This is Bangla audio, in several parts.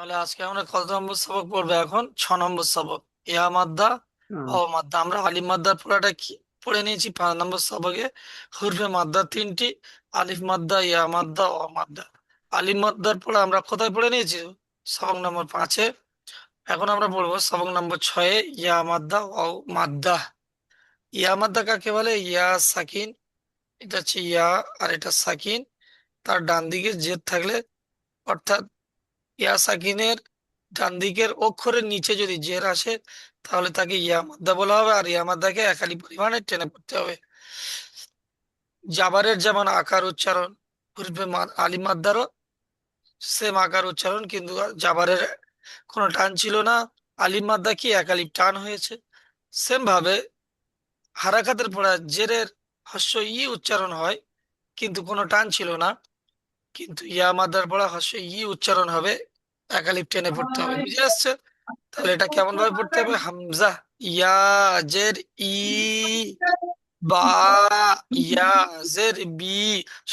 তাহলে আজকে আমরা কত নম্বর সবক পড়বো? এখন 6 নম্বর সবক। ইয়া মাদ্দা, হুম, অ মাদ্দা। আমরা আলিফ মাদ্দার পুরাটা কি পড়ে নিয়েছি 5 নম্বর সবকে। হরফে মাদ্দা 3টি: আলিফ মাদ্দা, ইয়া মাদ্দা, অ মাদ্দা। আলিফ মাদ্দার পরে আমরা কোথায় পড়ে নিয়েছি? সবক নম্বর 5-এ। এখন আমরা পড়বো সবক নম্বর 6-এ, ইয়া মাদ্দা, অ মাদ্দা। ইয়া মাদ্দা কাকে বলে? ইয়া সাকিন, এটা হচ্ছে ইয়া, আর এটা সাকিন। তার ডান দিকে জেদ থাকলে, অর্থাৎ ইয়া সাকিনের ডান দিকের অক্ষরের নিচে যদি জের আসে, তাহলে তাকে ইয়া মাদ্দা বলা হবে, আর ইয়া মাদ্দাকে একালি পরিমাণে টেনে পড়তে হবে। জাবারের যেমন আকার উচ্চারণ, হরফে আলিফ মাদ্দারও সেম আকার উচ্চারণ, কিন্তু জাবারের কোনো টান ছিল না। আলিফ মাদ্দা কি একালিপ টান হয়েছে। সেম ভাবে হারাকাতের পড়া জেরের হস্য ই উচ্চারণ হয়, কিন্তু কোনো টান ছিল না। কিন্তু ইয়া মাদ্দার পড়া হস্য ই উচ্চারণ হবে, একালিপ টেনে পড়তে হবে। বুঝে আসছে? তাহলে এটা কেমন ভাবে পড়তে হবে? হামজা, ইয়া, জের ই, বা, ইয়া, জের বি।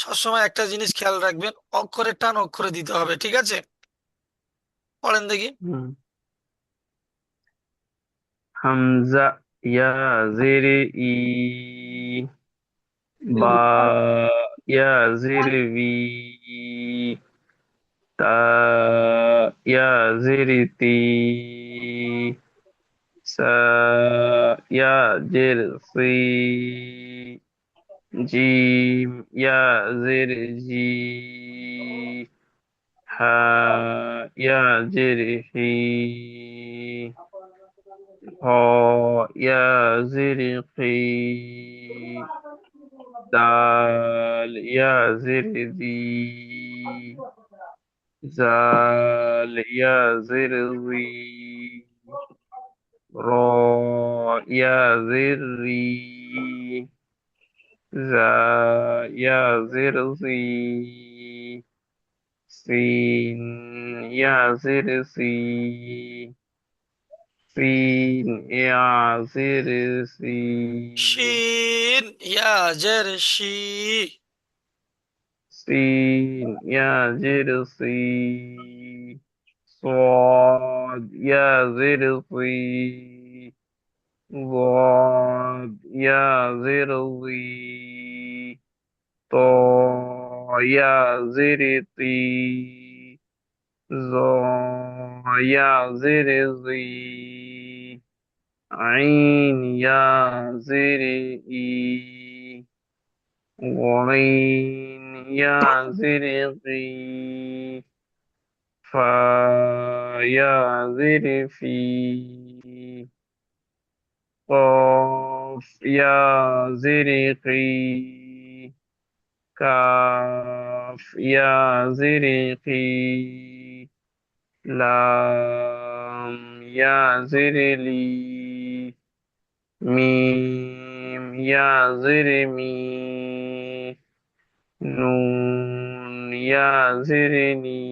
সবসময় একটা জিনিস খেয়াল রাখবেন, অক্ষরের টান অক্ষরে দিতে হবে। ঠিক আছে? পড়েন দেখি। হুম। হামজা ইয়া জেরে ই, বা ইয়া জেরে বি, তা ইয়া জেরে তি, সা ইয়া জের সি, জিম ইয়া জেরে জি, হা ইয়া জেরে হি, হ ইয়া জেরে কি, দাল ইয়া জেরে দি, জাল ইয়া জেরে জি, র ইয়া জেরে রি, জা ইয়া জেরে জি, সিন ইয়া জেরে সি, সিন ইয়া জেরে সি, শিন ইয়া জের শি। سين يا زرصي، صاد يا زرصي، ضاد يا زرصي، طا يا زرطي، ظا يا زرزي، عين يا زرئي، غين يا زرقي، فيا في، قاف يا زرقي، كاف يا زرقي، لام يا زرلي، ميم يا زرمي، نون يا زرني،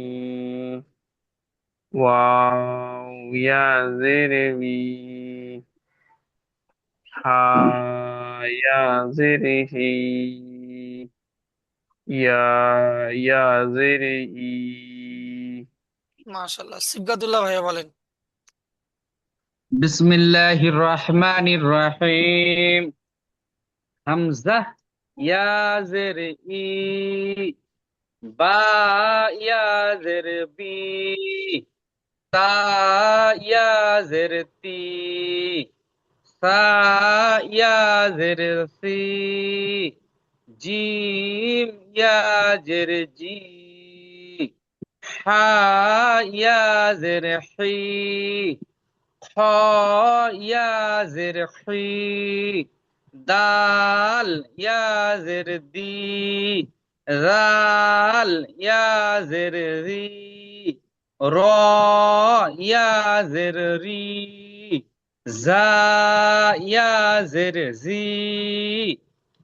واو يا زربي، ها يا زره، يا زرئي. মাশাল্লাহ, সিবগাতুল্লাহ ভাইয়া বলেন। بسم الله الرحمن الرحيم. حمزة يا زر إي، با يا زر بي، تا يا زر تي، سا يا زر سي، جيم يا زر جي، حا يا زر حي، খ ইয়া জের খি, দাল ইয়া জের দি, রাল ইয়া জের রি, র ইয়া জের রি, জা ইয়া জের জি,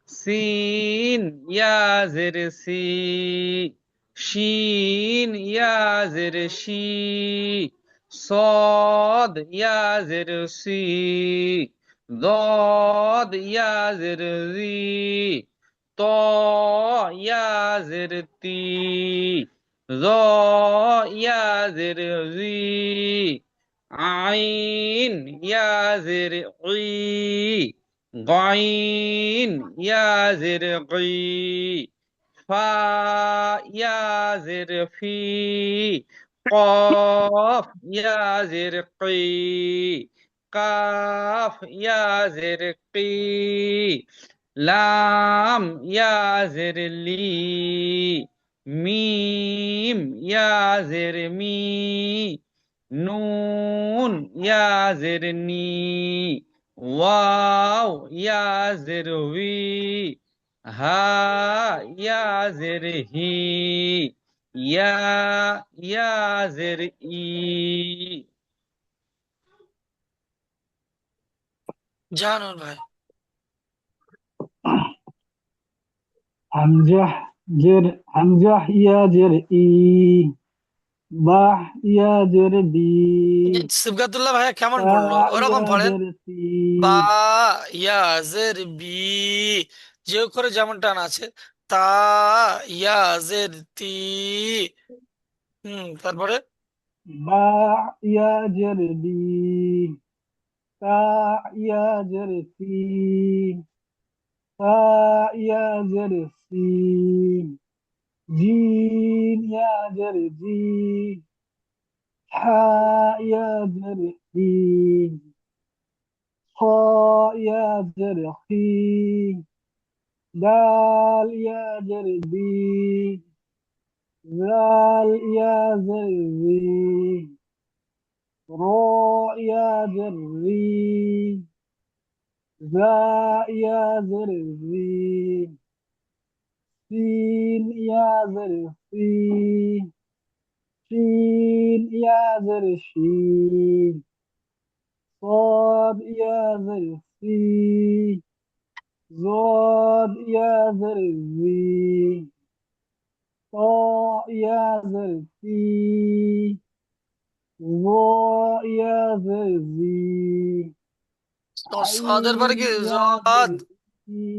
সিন ইয়া জের সি, শিন ইয়া জের শি, صاد يا زرسي، ضاد يا زرزي، طا يا زرتي، ظا يا জের জি, আইন ইয়া জের ই, গইন ইয়া জের গই, ফা ইয়া জের ফি, কফ ইয়া জের কি, কাফ ইয়া জের কি, লাম ইয়া জের লি, মিম ইয়া জের মি, নুন ইয়া জের নি, ওয়াও ইয়া জের উই, হা ইয়া জের হি, ইয়া ইয়া জের ই। জানুন ভাই। হামজা জের হামজা ইয়া জের ই, বা ইয়া জের বি, সিবগাতুল্লাহ ভাইয়া কেমন তা পড়লো ইয়া ওরকম পড়েন। জের সি, বা ইয়াজের বি, যে করে যেমন টান আছে। তা ইয়াজের তি। তারপরে বা ইয়া জের বি, তা ইয়া জের সি, তা ইয়া জের সি, জিম ইয়া জের জি, হা ইয়া জের হি, খ ইয়া জের খি, دال يا جربي، ذال يا زربي، رو يا جربي، ذا يا زربي، سين يا زرفي، شين يا زرشي، صاد يا زرفي، زاد يا زربي، طاء يا زرفي، ظاء يا زرزي، সাদের পরে عين কি يا জদ। زرزي،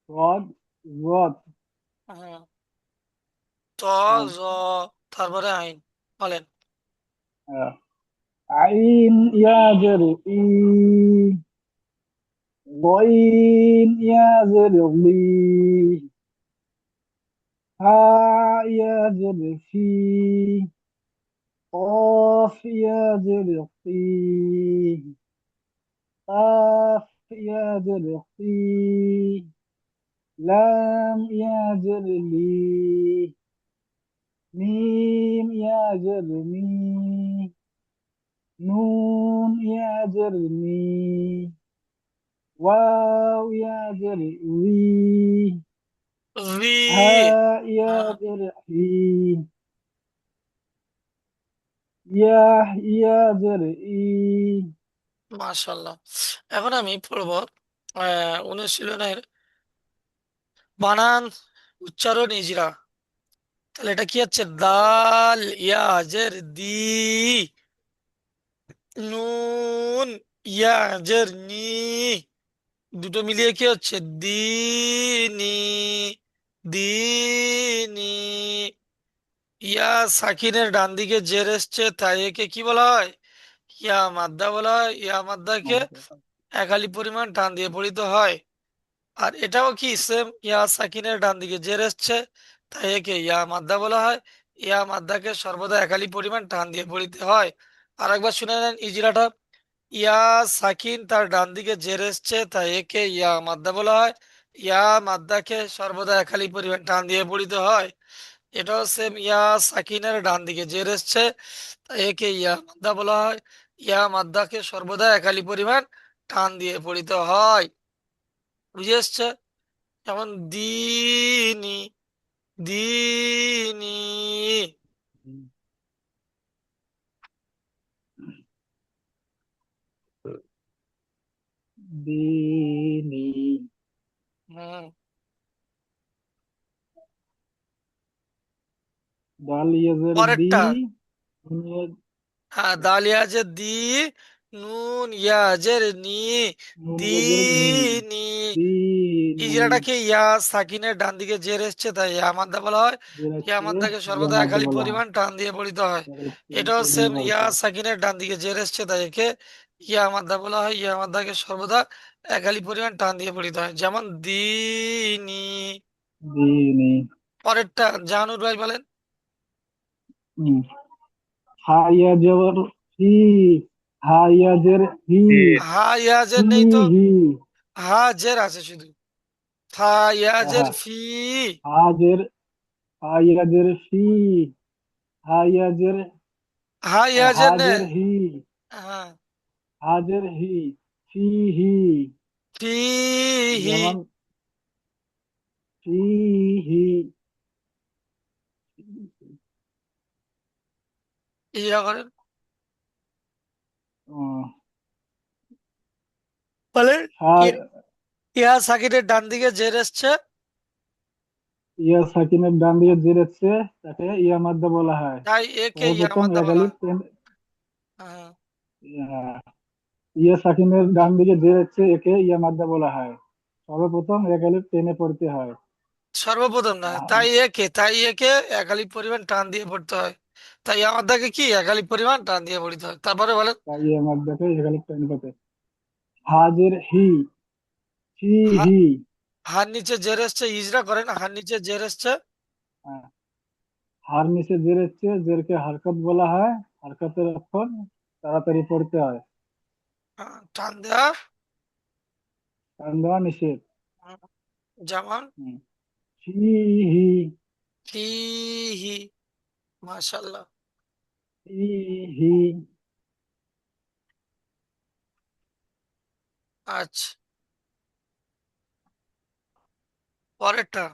صاد ظاد، হুম, ত জ তারপরে আইন বলেন। عين يا زرقي، ضين يا زرقي، ها يا زرقي، قاف يا زرقي، قاف يا زرقي، لام يا زرلي، ميم يا زرمي، نون يا زرمي، واو يا زرعي، ভি। هاء يا হ্যাঁ, زرعي، يا يا زرعي، মাশাল্লাহ। এখন আমি পড়বো অনুশীলনের বানান, উচ্চারণ, ইজরা। তাহলে এটা কি হচ্ছে? দাল ইয়াজের দি, নুন ইয়াজের নি, দুটো মিলিয়ে কি হচ্ছে? দিনি, দিনি। ইয়া সাকিনের ডান দিকে জের এসছে, তাই একে কি বলা হয়? ইয়া মাদ্দা বলা হয়। ইয়া মাদ্দাকে একালি পরিমাণ টান দিয়ে পড়িতে হয়। আর এটাও কি সেম, ইয়া সাকিনের ডান দিকে জের এসছে, তাই একে ইয়া মাদ্দা বলা হয়। ইয়া মাদ্দাকে সর্বদা একালি পরিমাণ টান দিয়ে পড়িতে হয়। আর একবার শুনে নেন ইজরাটা। ইয়া সাকিন তার ডান দিকে জের এসছে, তাই একে ইয়া মাদ্দা বলা হয়। ইয়া মাদ্দাকে সর্বদা একালি পরিমাণ টান দিয়ে পড়িতে হয়। এটাও সেম, ইয়া সাকিনের ডান দিকে জের এসছে, তাই একে ইয়া মাদ্দা বলা হয়। ইয়া মাদ্দাকে সর্বদা একালি পরিমাণ টান দিয়ে পড়িতে হয়। বুঝে এসছে? যেমন দিনি, দিনি। ديني، হুম। دال يزر পরেরটা, دي، হ্যাঁ, দালিয়া যে দি, নুন ইয়া জের নি, নুন ইয়া জের নি, দিনি। দিনি। ইজরাটাকে ইয়া সাকিনের ডান দিকে জের এসছে তাই ইয়া মাদ্দা বলা হয়। জের ইয়া হচ্ছে মাদ্দাকে ইয়া সর্বদা মাদ্দা একালি বলা হয়। পরিমাণ টান দিয়ে পড়িতে হয়। এটাও টেনে সেম, ইয়া বলতে হয়। সাকিনের ডান দিকে জের এসছে তাই একে ইয়া মাদ্দা বলা হয়। ইয়া মাদ্দাকে সর্বদা একালি পরিমাণ টান দিয়ে পড়িতে হয়, যেমন দিনি। দিনি। পরেরটা জাহানুর ভাই বলেন। হুম। হা ইয়া জবর হি, হা ইয়া জের হি, তীর হা ইয়া জের হি নেই তো, হি। হা জের আছে শুধু। থা ইয়া জের হ্যাঁ, ফি। হা জের, হা ইয়া জের ফি, হা ইয়া জের, হা ইয়া হা জের নে। জের হি, হ্যাঁ, হা জের হি, ফি হি। ফিহি। যেমন ফি হি। ইয়া করেন উম, বলেন। হা ইয়া সাকিনের ডান দিকে জের এসছে, ইয়া সাকিনের ডান দিকে জের আছে, তাকে ইয়া মাদ্দা বলা হয়। তাই একে ইয়া সর্বপ্রথম মাদ্দা এক বলা আলিফ হয়। টেন, হ্যাঁ, ইয়া সাকিনের ডান দিকে জের আছে, একে ইয়া মাদ্দা বলা হয়। সর্বপ্রথম এক আলিফ টেনে পড়তে হয়। সর্বপ্রথম না, আহ, তাই একে একালি পরিমাণ টান দিয়ে পড়তে হয়। তাই ইয়া মাদ্দাকে কি একালি পরিমাণ টান দিয়ে পড়তে হয়। তারপরে বলেন। তাই ইয়া মাদ্দাকে এক আলিফ টেনে পড়তে। হাজের হি, হি হা, হি। হার নিচে জের এসছে, ইজরা করেন। হার নিচে জের এসছে। আহ, হার নিচে জের হচ্ছে, জেরকে হরকত বলা হয়। হরকতের অক্ষর তাড়াতাড়ি পড়তে হয়। টান দেওয়া। কারণ দেওয়া নিষেধ। হুম, যেমন হুম। হি হি, ফিহি। মাশাল্লাহ। হি হি। আচ্ছা, পরেরটা।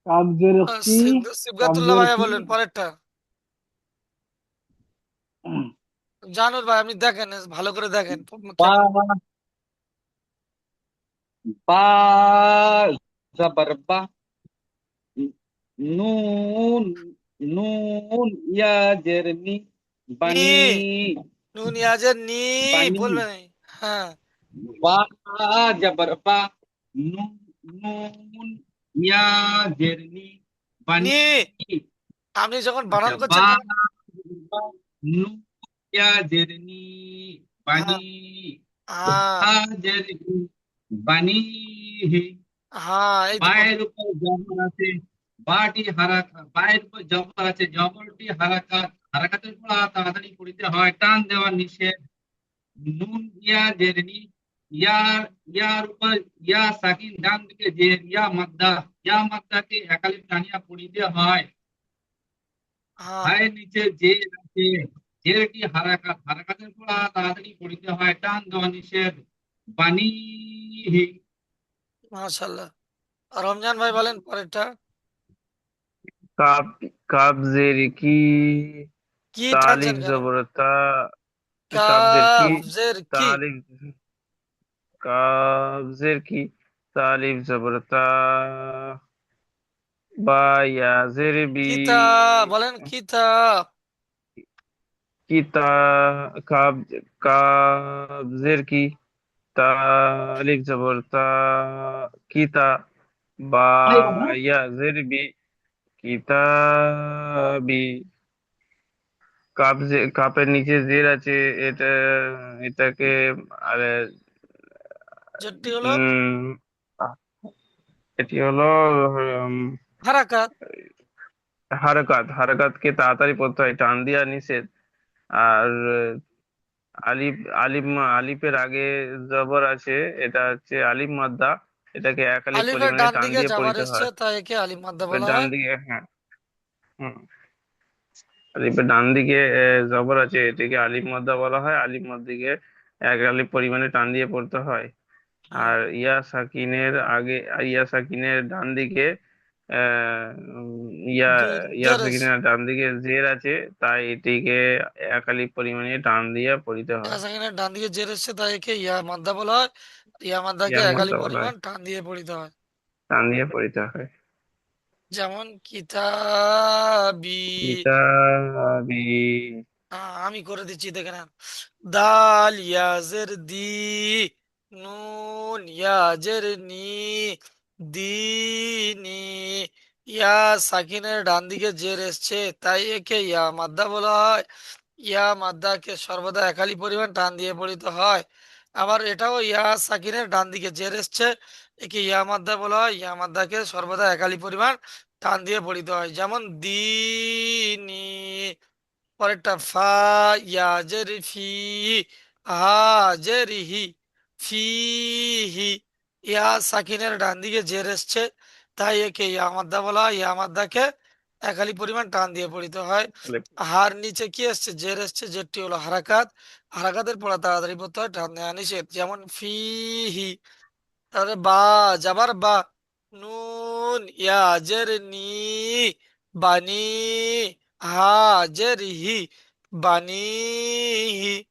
কাবজের কি, সিবগাতুল্লাহ কাবজের ভাইয়া কি। বলবেন পরেরটা। জানুর ভাই আপনি দেখেন, ভালো করে দেখেন বা, কেমন। বা জবর বা, নুন, নুন ইয়া জের নি, নি, বানি, নুন ইয়াজের নি। বানি। বলবেন। হ্যাঁ, বা জবর বা, নুন, নুন ইয়া জের নি, বানি। নি। আপনি যখন আচ্ছা, বানান বা করছেন তখন। বা, নুন ইয়া জের নি, বানি। হ্যাঁ, হ্যাঁ, হা জের হি, বানি হি। হ্যাঁ, এই তো বায়ের উপর জবর আছে, বাটি হারাকা, বায়ের উপর জবর আছে, জবরটি হারাকাত, হারাকাতের উপর তাড়াতাড়ি পড়িতে হয়, টান দেওয়া নিষেধ। নুন ইয়া জেরনি, ইয়ার, ইয়ার উপর ইয়া সাকিন, ডান দিকে জের, ইয়া মাদ্দাকে একালিপ টানিয়া পড়িতে হয়। হ্যাঁ, হায়ের নিচে জের আছে, জেরটি হারাকাত, হারাকাতের উপর তাড়াতাড়ি পড়িতে হয়, টান দেওয়া নিষেধ। বানিহি। মাশাল্লাহ। রমজান ভাই বলেন পরেরটা। কাব কাবজের কি, কি টানছেন তালিফ কেন? জবরতা, কাবজের কি, কাফজের কি। তালিফ, কাবজের কি, তালিফ জবরতা, বা ইয়াজের বি, কিতাব বলেন, কিতাব। কিতা, কাব, কাবজের কি, তালিফ জবরতা, কিতা, বা ইয়াজের বি, কিতাবি। কাপের নিচে জের আছে, এটা, এটাকে, আরে, যেটি হলো উম, এটি হলো উম, হারাকাত। হারকাতকে তাড়াতাড়ি পড়তে হয়, টান দিয়া নিষেধ। আর আলিফ, আলিফ, আলিফের আগে জবর আছে, এটা হচ্ছে আলিফ মাদ্দা, এটাকে এক আলিফ আলিফের পরিমাণে ডান টান দিকে দিয়ে যাবার পড়িতে এসছে হয়। তাই একে আলিফ মাদ্দা আলিফের বলা ডান হয়। দিকে, হ্যাঁ, হুম, আলিফের ডান দিকে জবর আছে, এটিকে আলিফ মাদ্দা বলা হয়। আলিফ মাদ্দিকে এক আলিফ পরিমাণে টান দিয়ে পড়তে হয়। হুম, আর ইয়া সাকিনের ডান দিকে আহ, উম, ইয়া ইয়া জের এসছে। সাকিনের ডান দিকে জের আছে, তাই এটিকে একালি পরিমাণে টান দিয়ে পড়িতে হয়। সেখানে ডান দিকে জের এসছে তাই একে ইয়া মাদ্দা বলা হয়। ইয়া মাদ্দাকে ইয়া একালি মাদ্দা বলা পরিমাণ হয়, টান দিয়ে পড়িতে হয়। টান দিয়ে পড়িতে হয়। যেমন কিতাবি। কিতাবি। আমি করে দিচ্ছি, দেখে নেন। দাল ইয়াজের দি, নুন ইয়াজের নি, দিনি। ইয়া সাকিনের ডান দিকে জের এসছে, তাই একে ইয়া মাদ্দা বলা হয়। ইয়া মাদ্দাকে সর্বদা একালি পরিমাণ টান দিয়ে পড়িত হয়। আবার এটাও ইয়া সাকিনের ডান দিকে জের এসছে, একে ইয়া মাদ্দা বলা হয়। ইয়া মাদ্দাকে সর্বদা একালি পরিমাণ টান দিয়ে পড়িতে হয়, যেমন দিনি। পরেরটা ফা ইয়াজের ফি, হাজের হি, ফিহি। ইয়া সাকিনের ডান দিকে জের এসছে, তাই একে ইয়া মাদ্দা বলা হয়। ইয়া মাদ্দাকে একালি পরিমাণ টান দিয়ে পড়িতে হয়। হার নিচে কি এসছে? জের এসছে, জেরটি হলো হারাকাত। হারাকাতের পড়া তাড়াতাড়ি পড়তে হয়, টান দেওয়া নিষেধ, যেমন ফিহি। তাহলে বা, যাবার বা, নুন ইয়াজের নি, বানি, হাজের হি, বানিহি।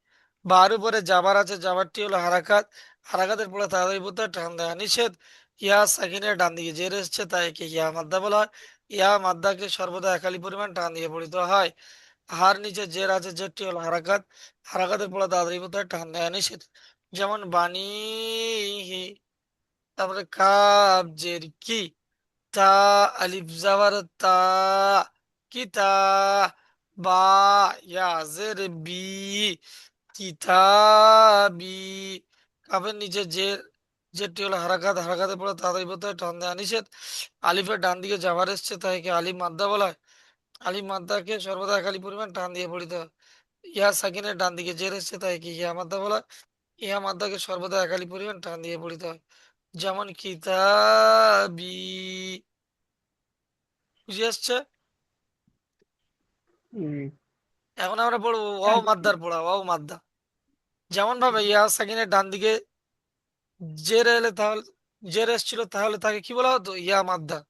বার উপরে যাবার আছে, যাবারটি হলো হারাকাত। হারাকাতের পরে তাড়াতাড়ি পড়তে হয়, টান দেওয়া নিষেধ। ইয়া সাকিনের ডান দিকে জের এসছে, তাই একে ইয়া মাদ্দা বলা হয়। ইয়া মাদ্দাকে সর্বদা একালি পরিমাণ টান দিয়ে পড়িতে হয়। হার নিচে জের আছে, জেরটি হলো হারাকাত। হারাকাতের পরে তাড়াতাড়ি পড়তে হয়, টান দেওয়া নিষেধ, যেমন বানিহি। তারপরে কাব জের কি, তা, আলিফ জাবার তা, কিতা। বা ইয়াজের বি, কিতাবি। কাফের নিচে জের, জেরটি হলো হারাকাত। হারাকাতের পরে তাড়াতাড়ি পড়তে হয়, টান দেওয়া নিষেধ। আলিফের ডান দিকে জাবার এসছে, তাই একে আলিফ মাদ্দা বলা হয়। আলিফ মাদ্দাকে সর্বদা একালি পরিমাণ টান দিয়ে পড়িতে হয়। ইয়া সাকিনের ডান দিকে জের এসছে, তাই একে ইয়া মাদ্দা বলা হয়। ইয়া মাদ্দাকে সর্বদা একালি পরিমাণ টান দিয়ে পড়িতে হয়, যেমন কিতাবি। বুঝে আসছে? হুম। এখন আমরা পড়বো ওয়াও মাদ্দার পড়া, ওয়াও মাদ্দা। যেমন ভাবে ইয়া সাকিনের ডান দিকে জের এলে, তাহলে জের এসছিল, তাহলে তাকে কি বলা হতো? ইয়া মাদ্দা।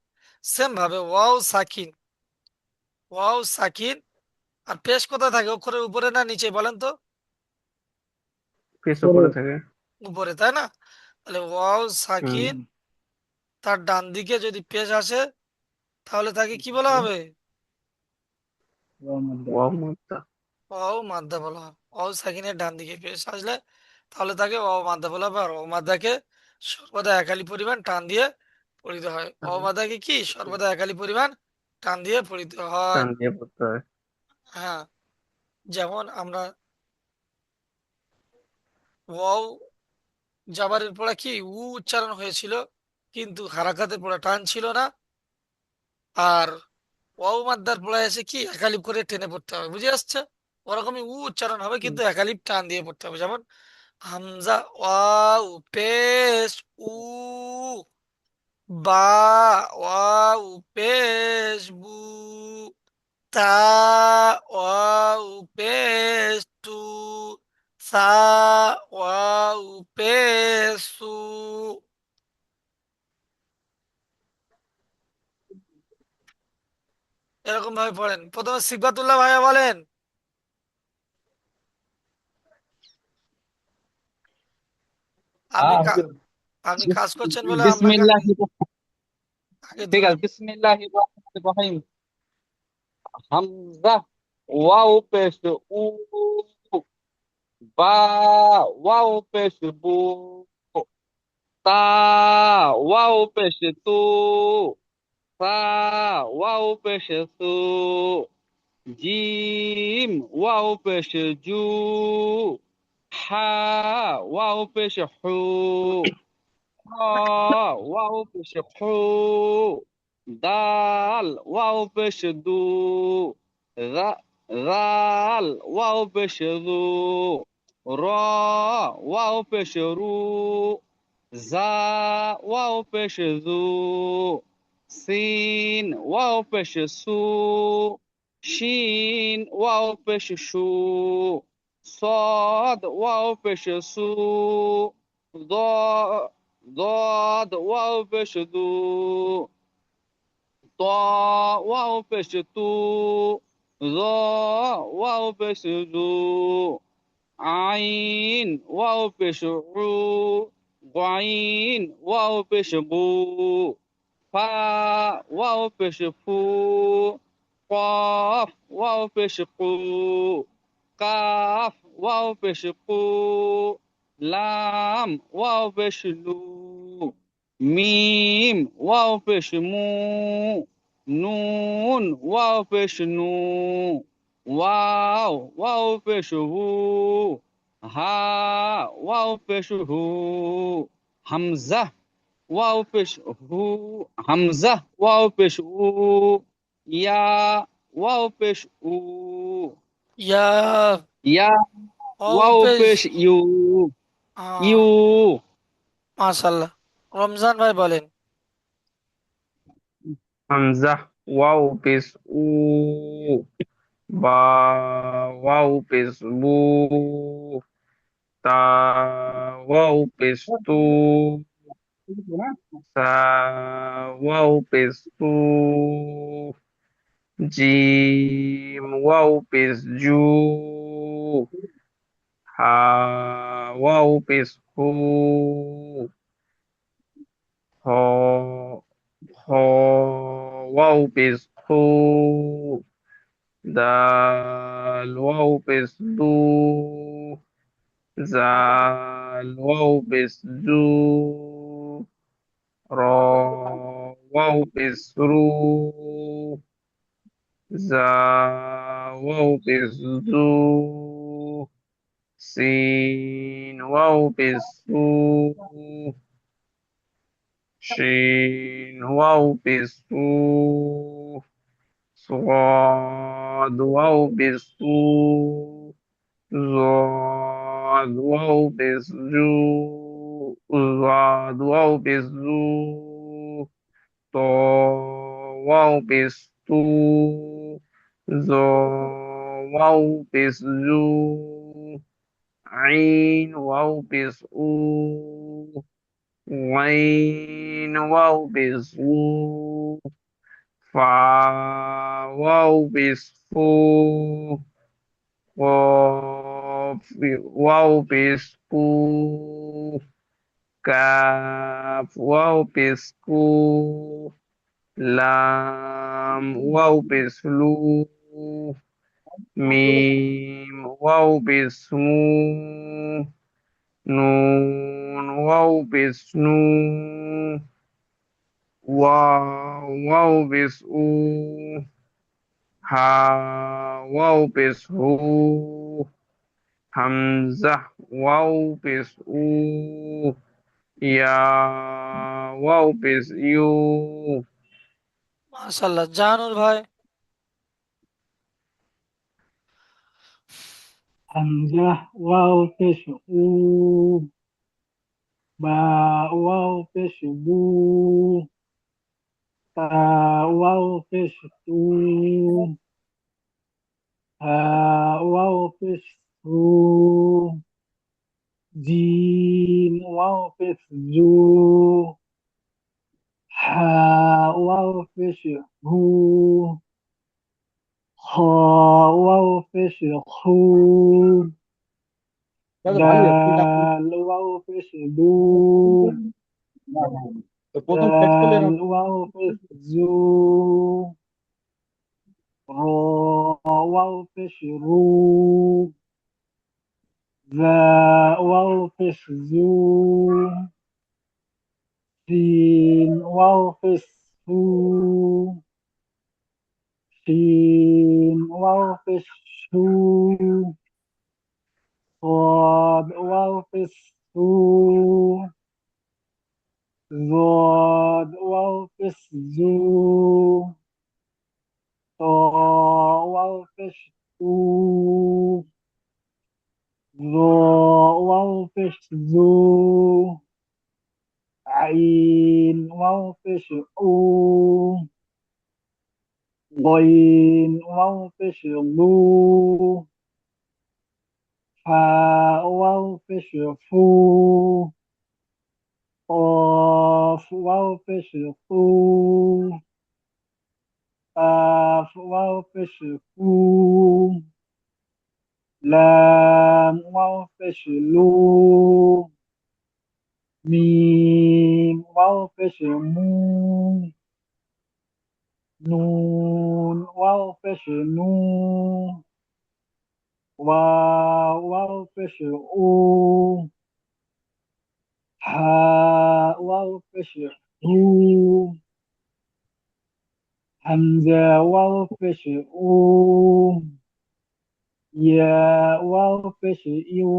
সেম ভাবে ওয়াও সাকিন, ওয়াও সাকিন। আর পেশ কোথায় থাকে? অক্ষরের উপরে না নিচে বলেন তো? পেশ উপরে। উপরে থাকে। উপরে, তাই না? তাহলে ওয়াও হুম। সাকিন, তার ডান দিকে যদি পেশ আসে, তাহলে তাকে কি বলা হবে? ওয়াও মাদ্দা। ওয়াও মাদ্দা। ওয়াও মাদ্দা বলা হয়। ওয়াও সাকিনের ডান দিকে পেশ আসলে, তাহলে তাকে ওয়াও মাদ্দা বলা হবে। আর ওয়াও মাদ্দাকে সর্বদা একালি পরিমাণ টান দিয়ে পড়িতে হয়। ওয়াও মাদ্দাকে কি সর্বদা একালি পরিমাণ টান দিয়ে পড়িতে হয়। টান দিয়ে পড়তে হয়। হ্যাঁ, যেমন আমরা ওয়াও জাবারের পড়া কি উচ্চারণ হয়েছিল, কিন্তু হারাকাতের পড়া টান ছিল না। আর ওয়াও মাদ্দার পড়া এসে কি একালিপ করে টেনে পড়তে হবে, বুঝে আসছে? ওরকমই উচ্চারণ হবে, হুম। কিন্তু একালিপ টান দিয়ে পড়তে হবে, যেমন হামজা ওয়াও পেশ উ, বা ওয়াও পেশ বু, তা ওয়াও পেশ টু, সা ওয়াও পেশ সু। এরকম ভাবে পড়েন। প্রথমে সিফাতুল্লাহ ভাইয়া বলেন। আপনি হ্যাঁ কা- হুজুর। আপনি কাজ করছেন বলে আপনাকে বিসমিল্লাহ, আমি আগে ঠিক ধরে। আছে, বিসমিল্লাহির রহমানির রহিম। হামজা ওয়াও পেশ উ, বা ওয়াও পেশ বু, তা ওয়াও পেশ তু, সা ওয়াও পেশ সু, জিম ওয়াও পেশ জু, হা ওয়াও পেশ হু, খ ওয়াও পেশ খু, দাল ওয়াও পেশ দু, রা রাল ওয়াও পেশ রু, র ওয়াও পেশ রু, জা ওয়াও পেশ জু, সিন ওয়াও পেশ সু, শিন ওয়াও পেশ শু, صاد واو পেশ সু, ض ضاد واو পেশ দু, ط واو পেশ তু, ظ واو পেশ জু, আইন ওয়াও পেশ উ, গাইন ওয়াও পেশ গু, ফা ওয়াও পেশ ফু, কফ ওয়াও পেশ কু, কাফ ওয়াও পেশ কু, লাম ওয়াও পেশ লু, মিম ওয়াও পেশ মু, নুন ওয়াও পেশ নু, ওয়াও ওয়াও পেশ হু, হা ওয়াও পেশ হু, হামজা ওয়াও পেশ হু, হামজা ওয়াও পেশ উ, ইয়া ওয়াও পেশ উ, ইয়া ইয়া ওয়াও ওয়াও পেশ। পেশ ইউ, ইউ। মাশাল্লাহ। রমজান ভাই বলেন। হামজা ওয়াও পেশ উ, বা ওয়াও পেশ বু, তা ওয়াও পেশ তু, সা ওয়াও পেশ তু, জিম ওয়াও পেশ জু, হা ওয়াও পেশ হু, হ হ ওয়াও পেশ হু, দাল ওয়াও পেশ দু, জাল ওয়াও পেশ জু, র ওয়াও পেশ রু, জা ওয়াও পেশ জু, সিন ওয়াও পেশ সু, শিন ওয়াও পেশ সু, صاد واو بالصو، ضاد واو بالزو، ضاد واو بالزو، طا واو بالصو، ظا واو بالزو، عين واو بالصو، غين واو بالصو، فا واو بالصو، قاف واو بسكو، كاف واو بسكو، لام واو بسلو، ميم واو بسمو، نون واو بسنو، واو واو بسو، হা ওয়াও পেশ হু, হামজা ওয়াও পেশ উ, ইয়া ওয়াও পেশ ইউ। মাশাল্লাহ। জাহানুর ভাই। হামজা ওয়াও পেশ উ, বা ওয়াও পেশ বু, তা ওয়াও পেশ তু, হা ওয়াও পেশ সু, জিম ওয়াও পেশ জু, হা ওয়াও পেশ হু, খ ওয়াও পেশ হু, দাল ওয়াও পেশ দু, দাল ওয়াও পেশ জু, র ওয়াও পেশ রু, ذا واو পেশ জু, সিন ওয়াও পেশ সু, শিন ওয়াও পেশ সু, صاد واو পেশ সু, ضاد واو পেশ জু, ط واو পেশ তু, ظ واو পেশ জু, عين واو পেশ উ, غين واو পেশ গু, ফা ওয়াও পেশ ফু, قاف واو পেশ কু, কাফ ওয়াও পেশ কু, লাম ওয়াও পেশ লু, মিম ওয়াও পেশ মু, নুন ওয়াও পেশ নু, ওয়াও পেশ উ, হা ওয়াও পেশ হু, হামজা ওয়াও পেশ উ, ইয়া ওয়াও পেশ ইউ।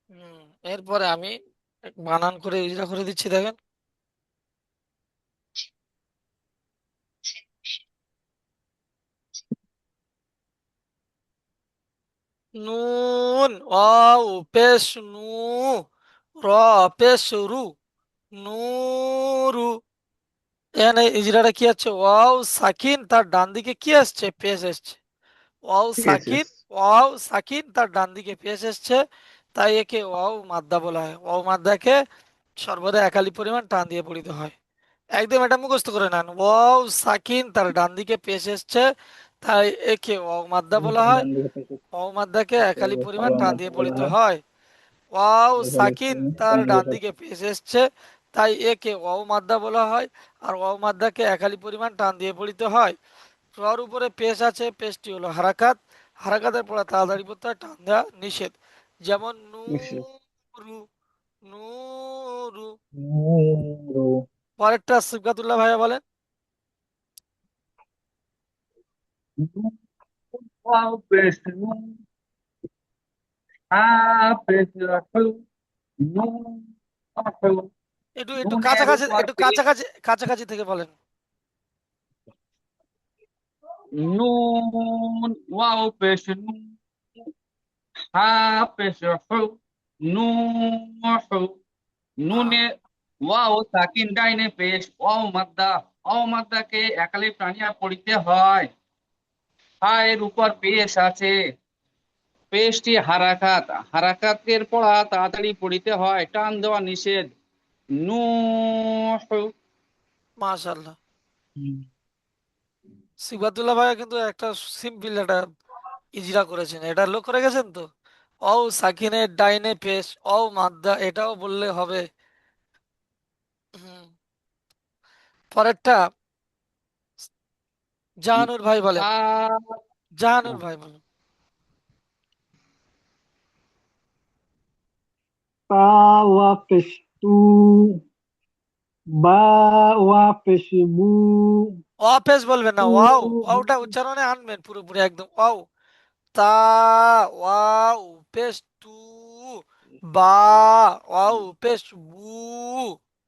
হুম, এরপরে আমি বানান করে ইজরা করে দিচ্ছি, দেখেন। নুন, ওয়াও পেশ নু, র পেশ রু, নূরু। এখানে ইজরাটা কি আছে? ওয়াও সাকিন, তার ডান দিকে কি আসছে? পেশ আসছে। ওয়াও পেশ সাকিন, ওয়াও সাকিন, তার ডান দিকে পেশ এসছে, তাই একে ওয়াও মাদ্দা বলা হয়। ওয়াও মাদ্দাকে সর্বদা একালি পরিমাণ টান দিয়ে পড়িতে হয়। একদম এটা মুখস্থ করে নেন। ওয়াও সাকিন, তার ডান দিকে পেশ এসছে, তাই একে ওয়াও মাদ্দা বলা হয়। ডান দিকে পেশ ওয়াও মাদ্দাকে তাকে একালি পরিমাণ ওয়াও টান মাদ্দা দিয়ে বলা পড়িতে হয়। হয়। ওয়াও এখানে সাকিন, তার ডান দিকে ডান পেশ। দিকে পেশ এসছে, তাই একে ওয়াও মাদ্দা বলা হয়। আর ওয়াও মাদ্দাকে একালি পরিমাণ টান দিয়ে পড়িতে হয়। রর উপরে পেশ আছে, পেশটি হলো হারাকাত। হারাকাতের পরে তাড়াতাড়ি পড়তে হয়, টান দেওয়া নিষেধ। যেমন নিশ্চয়। নুরু, নুরু। নূরু। পরেরটা সিবগাতুল্লাহ ভাইয়া বলেন। নুন ওয়াও পেশ নু, হা পেশ হু, নুন হু। একটু একটু নুনের কাছাকাছি, উপর একটু পেশ, কাছাকাছি, কাছাকাছি থেকে বলেন। নুন ওয়াও পেশ নু, হা পেশ হু, নু হু। আহ, নুনে ওয়াও সাকিন ডাইনে পেশ ওয়াও মাদ্দা, ওয়াও মাদ্দাকে একালে টানিয়া পড়িতে হয়। হা এর উপর পেশ আছে, পেশটি হারাকাত, হারাকাতের পড়া তাড়াতাড়ি পড়িতে হয়, টান দেওয়া নিষেধ। নূহ। মাশাআল্লাহ। হুম। সিবগাতুল্লাহ ভাইয়া কিন্তু একটা সিম্পল একটা ইজরা করেছেন, এটা লক্ষ্য রেখেছেন তো? ও সাকিনের ডাইনে পেশ, ও মাদ্দা, এটাও বললে হবে। হুম। পরেরটা জাহানুর ভাই বলেন। তা জাহানুর ভাই বলেন। তা ওয়া পেশ তু, বা ওয়া পেশ বু, অ পেশ বলবেন না, তু ওয়াও, বু। ওয়াওটা উচ্চারণে আনবেন পুরোপুরি একদম। ওয়াও, তা, ওয়াও পেশ তু, বা, ওয়াও পেশ বু।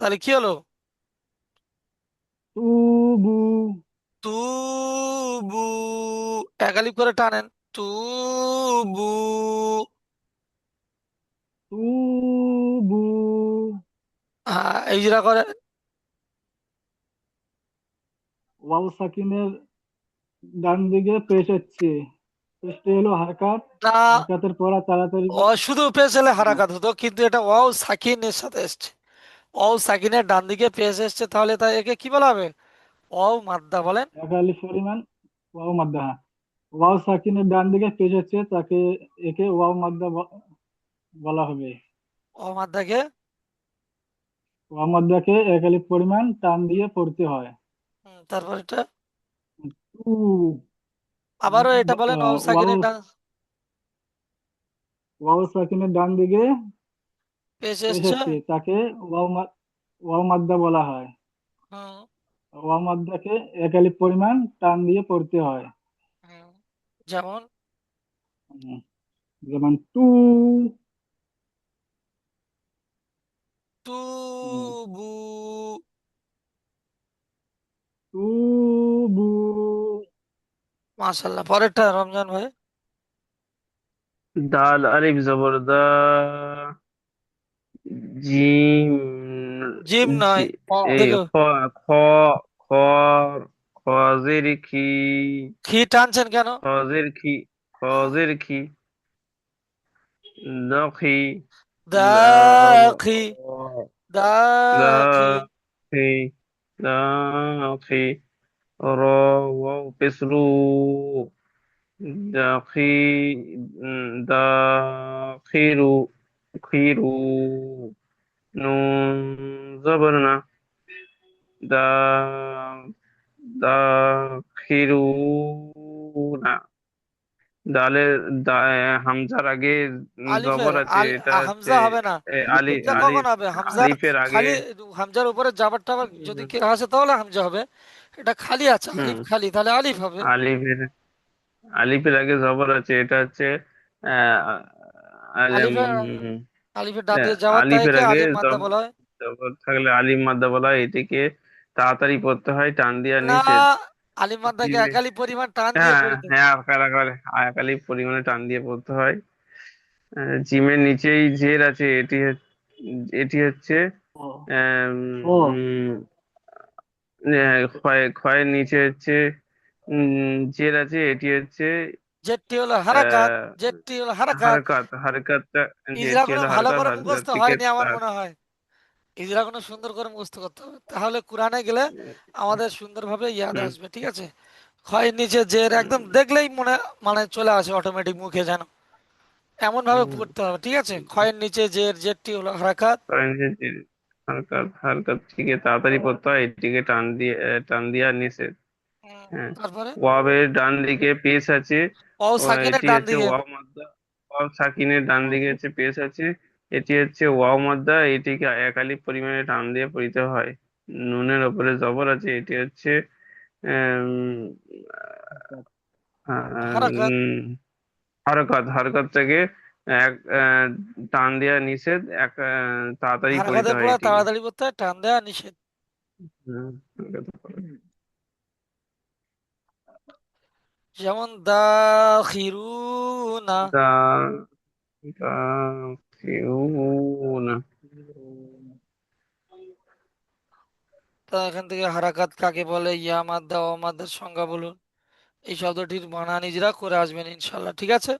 তাহলে কি হলো? তুবু। তুবু। একালিপ করে টানেন। তুবু। তুবু। হ্যাঁ, ইজরা করে। ওয়াও সাকিনের ডান দিকে পেশ হচ্ছে। পেশটি হলো হারকাত। না, হারকাতের পড়া তাড়াতাড়ি ও শুধু পেশ এলে হারাকাত হতো, কিন্তু এটা ওয়াও সাকিনের সাথে এসছে। ওয়াও সাকিনের ডান দিকে পেশ এসছে, তাহলে তাই একে কি বলা হবে? ওয়াও মাদ্দা বলেন। একালি পরিমাণ ওয়াও মাদ্দা। হ্যাঁ। ওয়াও সাকিনের ডান দিকে পেশ হচ্ছে, তাকে একে ওয়াও মাদ্দা বলা হবে। ওয়াও মাদ্দাকে। ওয়াও মাদ্দাকে একালি পরিমাণ টান দিয়ে পড়তে হয়। তারপর এটা টু। আবারও এটা বলেন, ওয়াও ওয়াও সাকিনের ডান ওয়াও সাকিনের ডান দিকে পেশ পেশ এসছে। হচ্ছে, তাকে ওয়াও মাদ্দা বলা হয়। হুম, ওয়াও মাদ্দাকে একালি পরিমাণ টান দিয়ে পড়তে হয়। হুম। যেমন উম, যেমন টু। উম, তুবু। টু বু। মাশাল্লাহ। পরেরটা রমজান ভাই। দাল আলিফ জবর দা, জিম জিম জি, নয়, খ, এই দেখো, খ, খ, খ, খজের খি, খি টানছেন কেন? খজের খি, খজের খি, দখি, দাখি, দাখি। দাখি, দাখি, র, ওয়াও পেসরু, দাখি, দাখিরু, খিরু, নুন জবর না, দা দা খিরুনা। দালে হামজার আগে আলিফের জবর আছে, এটা হচ্ছে হামজা হবে না। আলি হামজা কখন আলিফ। হবে? হামজার আলিফের আগে খালি, হামজার উপরে জাবার টাবার যদি উম, কে আসে তাহলে হামজা হবে। এটা খালি আছে, আলিফ হুম, খালি, তাহলে আলিফ হবে। আলিফের আলিফের আগে জবর আছে, এটা হচ্ছে আহ, আলিফের উম, আলিফের ডান দিকে যাওয়ার আলিফের তাইকে আগে আলিফ মাদ্দা বলা হয়। জবর থাকলে আলিফ মাদ্দা বলা হয়। এটিকে তাড়াতাড়ি পড়তে হয়, টান দিয়া না, নিষেধ। আলিফ মাদ্দাকে জিমে, একালি পরিমাণ টান দিয়ে হ্যাঁ পড়িতে হয়। হ্যাঁ, আকার আকার একালি পরিমাণে টান দিয়ে পড়তে হয়। জিমের নিচেই জের আছে, এটি হচ্ছে ও আম, ও উম, ক্ষয়ের নিচে হচ্ছে জের আছে, এটি হচ্ছে জেটটি হলো হারাকাত, আহ জেটটি হলো হারাকাত। হারকাতটা, ইজরা যেটি কোনো হলো ভালো হারকাত, করে হারকাত মুখস্থ থেকে হয়নি আমার মনে হয়। ইজরা কোনো সুন্দর করে মুখস্থ করতে হবে, তাহলে কোরআনে গেলে আমাদের সুন্দরভাবে ইয়াদ হুম, আসবে, ঠিক আছে? ক্ষয়ের নিচে জের একদম দেখলেই মনে মানে চলে আসে অটোমেটিক মুখে যেন, এমন ভাবে হুম, পড়তে হবে, ঠিক আছে? ক্ষয়ের নিচে জের, জেরটি হলো হারাকাত। করেন যে হারকাত, হারকাত থেকে তাড়াতাড়ি পড়তে হয়, এটিকে টান দিয়া নিষেধ। হ্যাঁ, তারপরে ওয়াবের ডান দিকে পেশ আছে, অও সাকিনের এটি ডান হচ্ছে দিকে। ওয়াও মাদ্দা। ওয়াও সাকিনের ডান দিকে হচ্ছে পেশ আছে, এটি হচ্ছে ওয়াও মাদ্দা। এটিকে একালিপ পরিমাণে টান দিয়ে পড়িতে হয়। নুনের ওপরে জবর আছে, এটি হচ্ছে আম, হারাকাত। হরকত, হরকত থেকে এক টান দেওয়া নিষেধ, তাড়াতাড়ি পড়িতে হারাকাতের হয় পড়া এটিকে। তাড়াতাড়ি পড়তে হয়, টান দেওয়া নিষেধ। হুম, হরকত পড়ে। যেমন দাখিরুনা। দা দা না। তা এখান থেকে হারাকাত কাকে বলে, ইয়া মাদ্দা ও মাদ্দার সংজ্ঞা বলুন। এই শব্দটির বানান ইজরা করে আসবেন ইনশাল্লাহ, ঠিক আছে?